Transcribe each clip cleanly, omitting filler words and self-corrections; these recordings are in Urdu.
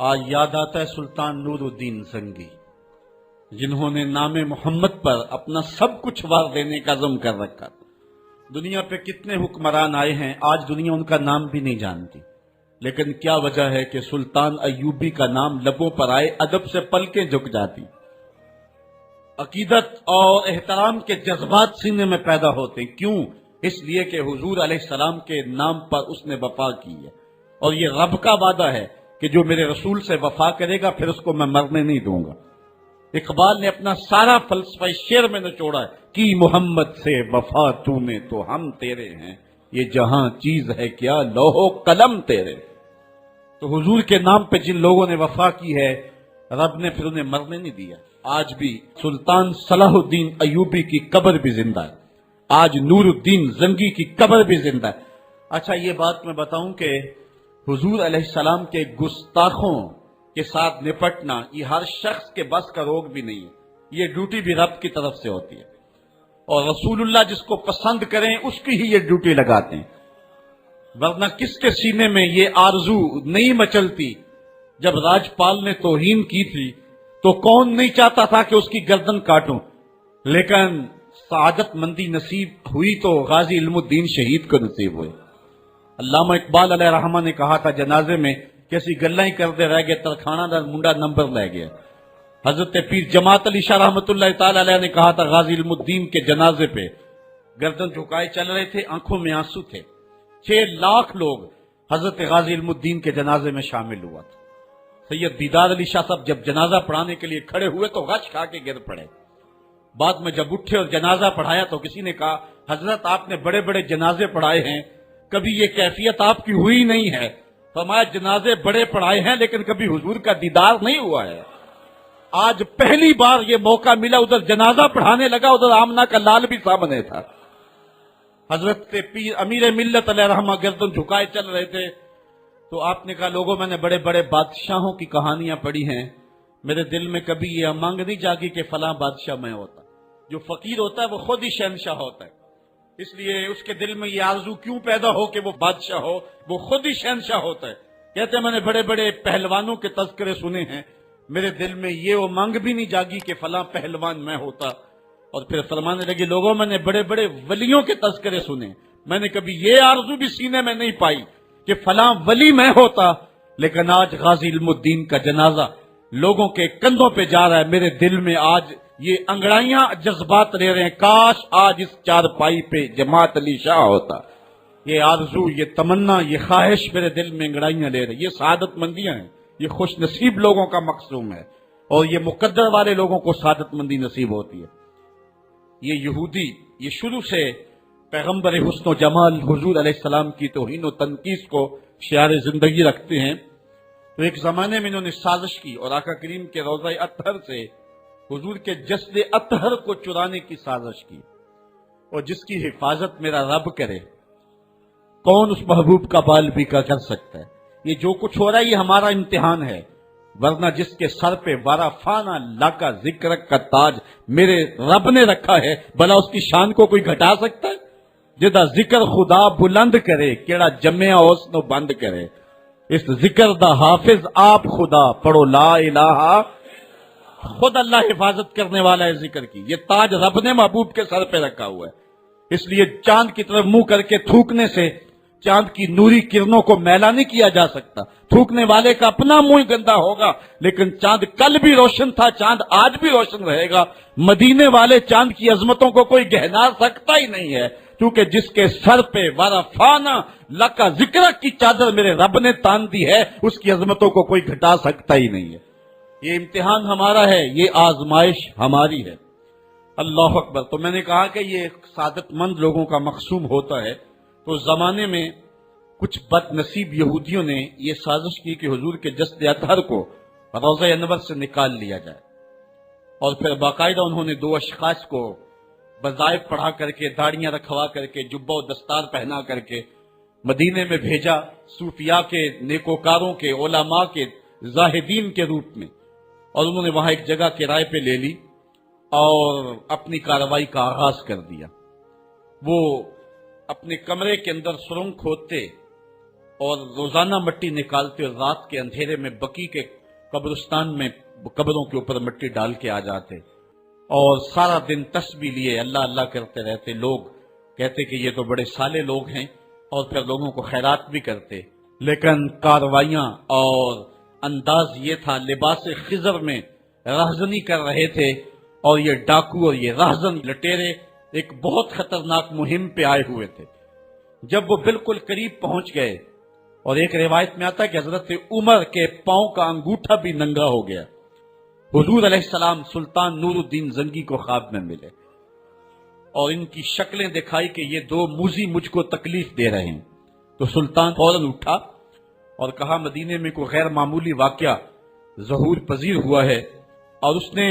آج یاد آتا ہے سلطان نور الدین زنگی، جنہوں نے نام محمد پر اپنا سب کچھ وار دینے کا عزم کر رکھا۔ دنیا پہ کتنے حکمران آئے ہیں، آج دنیا ان کا نام بھی نہیں جانتی، لیکن کیا وجہ ہے کہ سلطان ایوبی کا نام لبوں پر آئے ادب سے پلکیں جھک جاتی، عقیدت اور احترام کے جذبات سینے میں پیدا ہوتے۔ کیوں؟ اس لیے کہ حضور علیہ السلام کے نام پر اس نے وفا کی ہے، اور یہ رب کا وعدہ ہے کہ جو میرے رسول سے وفا کرے گا پھر اس کو میں مرنے نہیں دوں گا۔ اقبال نے اپنا سارا فلسفہ شعر میں نچوڑا ہے کہ محمد سے وفا تو نے تو ہم تیرے ہیں، یہ جہاں چیز ہے کیا لوح و قلم تیرے۔ تو حضور کے نام پہ جن لوگوں نے وفا کی ہے، رب نے پھر انہیں مرنے نہیں دیا۔ آج بھی سلطان صلاح الدین ایوبی کی قبر بھی زندہ ہے، آج نور الدین زنگی کی قبر بھی زندہ ہے۔ اچھا، یہ بات میں بتاؤں کہ حضور علیہ السلام کے گستاخوں کے ساتھ نپٹنا یہ ہر شخص کے بس کا روگ بھی نہیں ہے، یہ ڈیوٹی بھی رب کی طرف سے ہوتی ہے، اور رسول اللہ جس کو پسند کریں اس کی ہی یہ ڈیوٹی لگاتے ہیں، ورنہ کس کے سینے میں یہ آرزو نہیں مچلتی؟ جب راجپال نے توہین کی تھی تو کون نہیں چاہتا تھا کہ اس کی گردن کاٹوں، لیکن سعادت مندی نصیب ہوئی تو غازی علم الدین شہید کو نصیب ہوئے۔ علامہ اقبال علیہ رحمہ نے کہا تھا جنازے میں کہ اسی گلیں ہی کرتے رہ گئے، ترخانہ دا منڈا نمبر لے گیا۔ حضرت پیر جماعت علی شاہ رحمۃ اللہ تعالی علیہ نے کہا تھا غازی علم الدین کے جنازے پہ گردن جھکائے چل رہے تھے، آنکھوں میں آنسو تھے۔ 6 لاکھ لوگ حضرت غازی علم الدین کے جنازے میں شامل ہوا تھا۔ سید دیدار علی شاہ صاحب جب جنازہ پڑھانے کے لیے کھڑے ہوئے تو غش کھا کے گر پڑے۔ بعد میں جب اٹھے اور جنازہ پڑھایا تو کسی نے کہا حضرت آپ نے بڑے بڑے جنازے پڑھائے ہیں، کبھی یہ کیفیت آپ کی ہوئی نہیں ہے۔ فرمایا جنازے بڑے پڑھائے ہیں لیکن کبھی حضور کا دیدار نہیں ہوا ہے۔ آج پہلی بار یہ موقع ملا، ادھر جنازہ پڑھانے لگا، ادھر آمنہ کا لال بھی سامنے تھا۔ حضرت پیر امیر ملت علیہ رحمہ گردن جھکائے چل رہے تھے تو آپ نے کہا لوگوں میں نے بڑے بڑے بادشاہوں کی کہانیاں پڑھی ہیں، میرے دل میں کبھی یہ امنگ نہیں جاگی کہ فلاں بادشاہ میں ہوتا۔ جو فقیر ہوتا ہے وہ خود ہی شہنشاہ ہوتا ہے، اس لیے اس کے دل میں یہ آرزو کیوں پیدا ہو کہ وہ بادشاہ ہو، وہ خود ہی شہنشاہ ہوتا ہے۔ کہتے ہیں میں نے بڑے بڑے پہلوانوں کے تذکرے سنے ہیں، میرے دل میں یہ امنگ بھی نہیں جاگی کہ فلاں پہلوان میں ہوتا۔ اور پھر فرمانے لگے لوگوں میں نے بڑے بڑے ولیوں کے تذکرے سنے، میں نے کبھی یہ آرزو بھی سینے میں نہیں پائی کہ فلاں ولی میں ہوتا۔ لیکن آج غازی علم الدین کا جنازہ لوگوں کے کندھوں پہ جا رہا ہے، میرے دل میں آج یہ انگڑائیاں جذبات لے رہے ہیں، کاش آج اس چارپائی پہ جماعت علی شاہ ہوتا۔ یہ آرزو، یہ تمنا، یہ خواہش میرے دل میں انگڑائیاں لے رہے ہیں۔ یہ سعادت مندیاں ہیں، یہ خوش نصیب لوگوں کا مقصوم ہے، اور یہ مقدر والے لوگوں کو سعادت مندی نصیب ہوتی ہے۔ یہ یہودی یہ شروع سے پیغمبر حسن و جمال حضور علیہ السلام کی توہین و تنقیص کو شعار زندگی رکھتے ہیں۔ تو ایک زمانے میں انہوں نے سازش کی اور آقا کریم کے روضہ اطہر سے حضور کے جسد اطہر کو چرانے کی سازش کی، اور جس کی حفاظت میرا رب کرے کون اس محبوب کا بال بھی کا کر سکتا ہے۔ یہ جو کچھ ہو رہا ہے یہ ہمارا امتحان ہے، ورنہ جس کے سر پہ وارا فانا لاکا ذکر کا تاج میرے رب نے رکھا ہے، بھلا اس کی شان کو کوئی گھٹا سکتا ہے؟ جدا ذکر خدا بلند کرے کیڑا جمعہ اس نو بند کرے، اس ذکر دا حافظ آپ خدا پڑھو لا الہ، خود اللہ حفاظت کرنے والا ہے ذکر کی۔ یہ تاج رب نے محبوب کے سر پہ رکھا ہوا ہے، اس لیے چاند کی طرف منہ کر کے تھوکنے سے چاند کی نوری کرنوں کو میلا نہیں کیا جا سکتا۔ تھوکنے والے کا اپنا منہ گندا ہوگا، لیکن چاند کل بھی روشن تھا، چاند آج بھی روشن رہے گا۔ مدینے والے چاند کی عظمتوں کو کوئی گہنا سکتا ہی نہیں ہے، کیونکہ جس کے سر پہ ورفانا لکا ذکر کی چادر میرے رب نے تان دی ہے، اس کی عظمتوں کو کوئی گھٹا سکتا ہی نہیں ہے۔ یہ امتحان ہمارا ہے، یہ آزمائش ہماری ہے۔ اللہ اکبر۔ تو میں نے کہا کہ یہ سعادت مند لوگوں کا مقصوم ہوتا ہے۔ تو زمانے میں کچھ بد نصیب یہودیوں نے یہ سازش کی کہ حضور کے جسد اطہر کو روضہ انور سے نکال لیا جائے، اور پھر باقاعدہ انہوں نے 2 اشخاص کو وظائف پڑھا کر کے، داڑیاں رکھوا کر کے، جبہ و دستار پہنا کر کے مدینے میں بھیجا، صوفیاء کے، نیکوکاروں کے، علماء کے، زاہدین کے روپ میں، اور انہوں نے وہاں ایک جگہ کرائے پہ لے لی اور اپنی کارروائی کا آغاز کر دیا۔ وہ اپنے کمرے کے اندر سرنگ کھودتے اور روزانہ مٹی نکالتے اور رات کے اندھیرے میں بقی کے قبرستان میں قبروں کے اوپر مٹی ڈال کے آ جاتے اور سارا دن تسبیح لیے اللہ اللہ کرتے رہتے. لوگ کہتے کہ یہ تو بڑے صالح لوگ ہیں اور پھر لوگوں کو خیرات بھی کرتے. لیکن کاروائیاں اور انداز یہ تھا، لباس خضر میں راہزنی کر رہے تھے اور یہ ڈاکو اور یہ راہزن لٹیرے ایک بہت خطرناک مہم پہ آئے ہوئے تھے. جب وہ بالکل قریب پہنچ گئے اور ایک روایت میں آتا ہے کہ حضرت عمر کے پاؤں کا انگوٹھا بھی ننگا ہو گیا. حضور علیہ السلام سلطان نور الدین زنگی کو خواب میں ملے اور ان کی شکلیں دکھائی کہ یہ دو موذی مجھ کو تکلیف دے رہے ہیں. تو سلطان فوراً اٹھا اور کہا مدینے میں کوئی غیر معمولی واقعہ ظہور پذیر ہوا ہے، اور اس نے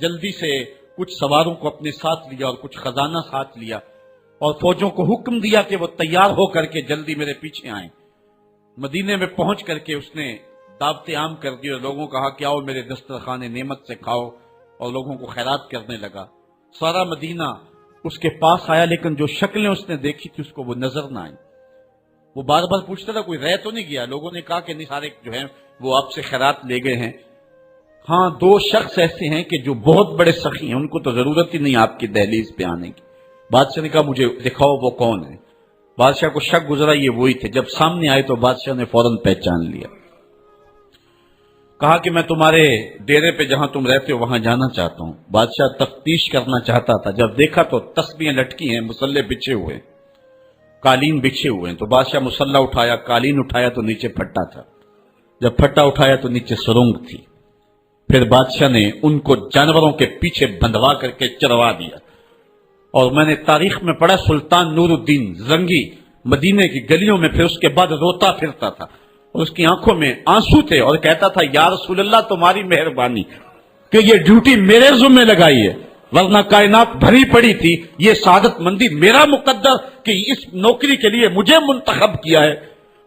جلدی سے کچھ سواروں کو اپنے ساتھ لیا اور کچھ خزانہ ساتھ لیا اور فوجوں کو حکم دیا کہ وہ تیار ہو کر کے جلدی میرے پیچھے آئیں. مدینے میں پہنچ کر کے اس نے دعوت عام کر دی اور لوگوں کہا کہ آؤ میرے دسترخوان نعمت سے کھاؤ، اور لوگوں کو خیرات کرنے لگا. سارا مدینہ اس کے پاس آیا، لیکن جو شکلیں اس نے دیکھی تھی اس کو وہ نظر نہ آئی. وہ بار بار پوچھتا تھا کوئی رہ تو نہیں گیا. لوگوں نے کہا کہ نہیں، سارے جو ہیں وہ آپ سے خیرات لے گئے ہیں. ہاں، دو شخص ایسے ہیں کہ جو بہت بڑے سخی ہیں، ان کو تو ضرورت ہی نہیں آپ کی دہلیز پہ آنے کی. بادشاہ نے کہا مجھے دکھاؤ وہ کون ہے. بادشاہ کو شک گزرا یہ وہی تھے. جب سامنے آئے تو بادشاہ نے فوراً پہچان لیا. کہا کہ میں تمہارے ڈیرے پہ جہاں تم رہتے ہو وہاں جانا چاہتا ہوں. بادشاہ تفتیش کرنا چاہتا تھا. جب دیکھا تو تسبیحیں لٹکی ہیں، مسلح بچھے ہوئے، قالین بچھے ہوئے ہیں. تو بادشاہ مسلح اٹھایا، قالین اٹھایا تو نیچے پھٹا تھا. جب پھٹا اٹھایا تو نیچے سرنگ تھی. پھر بادشاہ نے ان کو جانوروں کے پیچھے بندھوا کر کے چروا دیا. اور میں نے تاریخ میں پڑھا سلطان نور الدین زنگی مدینے کی گلیوں میں پھر اس کے بعد روتا پھرتا تھا اور اس کی آنکھوں میں آنسو تھے اور کہتا تھا یا رسول اللہ تمہاری مہربانی کہ یہ ڈیوٹی میرے ذمہ لگائی ہے، ورنہ کائنات بھری پڑی تھی. یہ سعادت مندی میرا مقدر کہ اس نوکری کے لیے مجھے منتخب کیا ہے.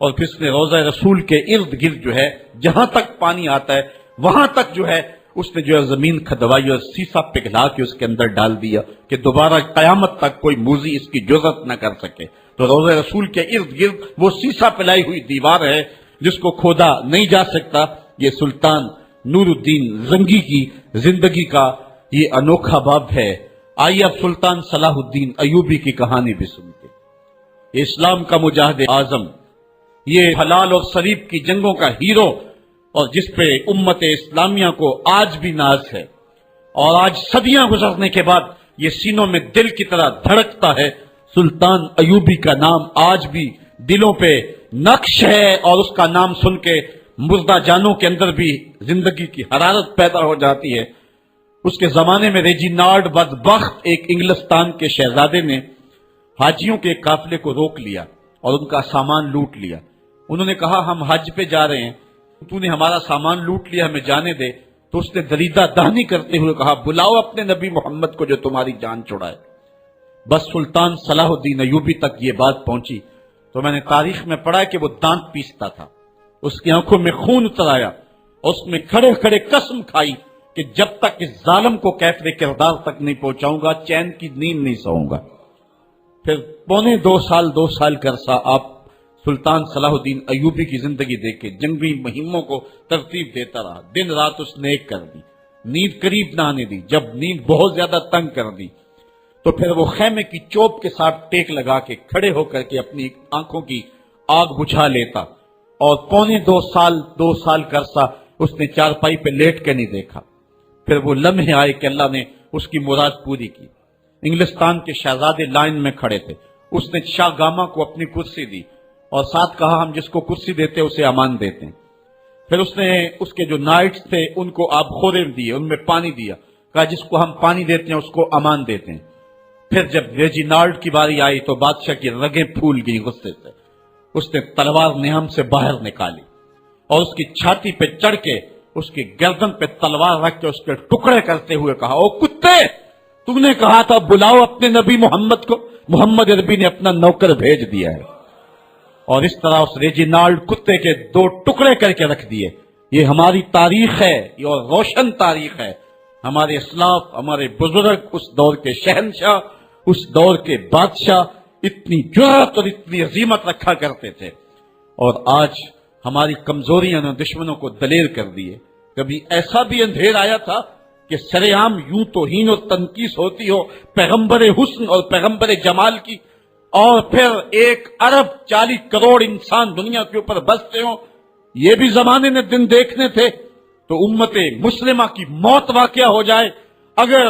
اور پھر اس نے روضہ رسول کے ارد گرد جو ہے جہاں تک پانی آتا ہے وہاں تک جو ہے اس نے جو ہے زمین کھدوائی اور سیسا پگھلا کے اس کے اندر ڈال دیا کہ دوبارہ قیامت تک کوئی موذی اس کی جرأت نہ کر سکے. تو روضہ رسول کے ارد گرد وہ سیسا پلائی ہوئی دیوار ہے جس کو کھودا نہیں جا سکتا. یہ سلطان نور الدین زنگی کی زندگی کا یہ انوکھا باب ہے. آئیے اب سلطان صلاح الدین ایوبی کی کہانی بھی سنتے. یہ اسلام کا مجاہد اعظم، یہ حلال اور صلیب کی جنگوں کا ہیرو، اور جس پہ امت اسلامیہ کو آج بھی ناز ہے اور آج صدیاں گزرنے کے بعد یہ سینوں میں دل کی طرح دھڑکتا ہے. سلطان ایوبی کا نام آج بھی دلوں پہ نقش ہے اور اس کا نام سن کے مردہ جانوں کے اندر بھی زندگی کی حرارت پیدا ہو جاتی ہے. اس کے زمانے میں ریجینالڈ بدبخت ایک انگلستان کے شہزادے نے حاجیوں کے قافلے کو روک لیا اور ان کا سامان لوٹ لیا. انہوں نے کہا ہم حج پہ جا رہے ہیں، تو نے ہمارا سامان لوٹ لیا، ہمیں جانے دے. تو اس نے دریدہ دہنی کرتے ہوئے کہا بلاؤ اپنے نبی محمد کو جو تمہاری جان چھڑائے. بس سلطان صلاح الدین ایوبی تک یہ بات پہنچی تو میں نے تاریخ میں پڑھا کہ وہ دانت پیستا تھا، اس کی آنکھوں میں خون اتر آیا، اس میں کھڑے کھڑے قسم کھائی کہ جب تک اس ظالم کو کیفر کردار تک نہیں پہنچاؤں گا چین کی نیند نہیں سوؤں گا. پھر پونے 2 سال کا عرصہ آپ سلطان صلاح الدین ایوبی کی زندگی دیکھ کے جنگی مہموں کو ترتیب دیتا رہا. دن رات اس نے ایک کر دی، نیند قریب نہ آنے دی. جب نیند بہت زیادہ تنگ کر دی تو پھر وہ خیمے کی چوب کے ساتھ ٹیک لگا کے کھڑے ہو کر کے اپنی آنکھوں کی آگ بجھا لیتا. اور پونے 2 سال کا عرصہ اس نے چارپائی پہ لیٹ کے نہیں دیکھا. پھر وہ لمحے آئے کہ اللہ نے اس کی مراد پوری کی. انگلستان کے شہزادے لائن میں کھڑے تھے، اس نے شاہ گاما کو اپنی کرسی دی اور ساتھ کہا ہم جس کو کرسی دیتے اسے امان دیتے ہیں. پھر اس نے اس کے جو نائٹس تھے ان کو آب خورے دیے، ان میں پانی دیا، کہا جس کو ہم پانی دیتے ہیں اس کو امان دیتے ہیں. پھر جب ریجینالڈ کی باری آئی تو بادشاہ کی رگیں پھول گئی غصے سے. اس نے تلوار نیام سے باہر نکالی اور اس کی چھاتی پہ چڑھ کے اس کی گردن پہ تلوار رکھ کے اس کے ٹکڑے کرتے ہوئے کہا او کتے، تم نے کہا تھا بلاؤ اپنے نبی محمد کو، محمد عربی نے اپنا نوکر بھیج دیا ہے. اور اس طرح اس ریجینالڈ کتے کے 2 ٹکڑے کر کے رکھ دیے. یہ ہماری تاریخ ہے، یہ اور روشن تاریخ ہے. ہمارے اسلاف، ہمارے بزرگ، اس دور کے شہنشاہ، اس دور کے بادشاہ اتنی جرأت اور اتنی عظیمت رکھا کرتے تھے. اور آج ہماری کمزوریاں نے دشمنوں کو دلیر کر دیے. کبھی ایسا بھی اندھیر آیا تھا کہ سرعام یوں توہین اور تنقیص ہوتی ہو پیغمبر حسن اور پیغمبر جمال کی، اور پھر 1.40 کروڑ انسان دنیا کے اوپر بستے ہوں. یہ بھی زمانے نے دن دیکھنے تھے. تو امت مسلمہ کی موت واقعہ ہو جائے اگر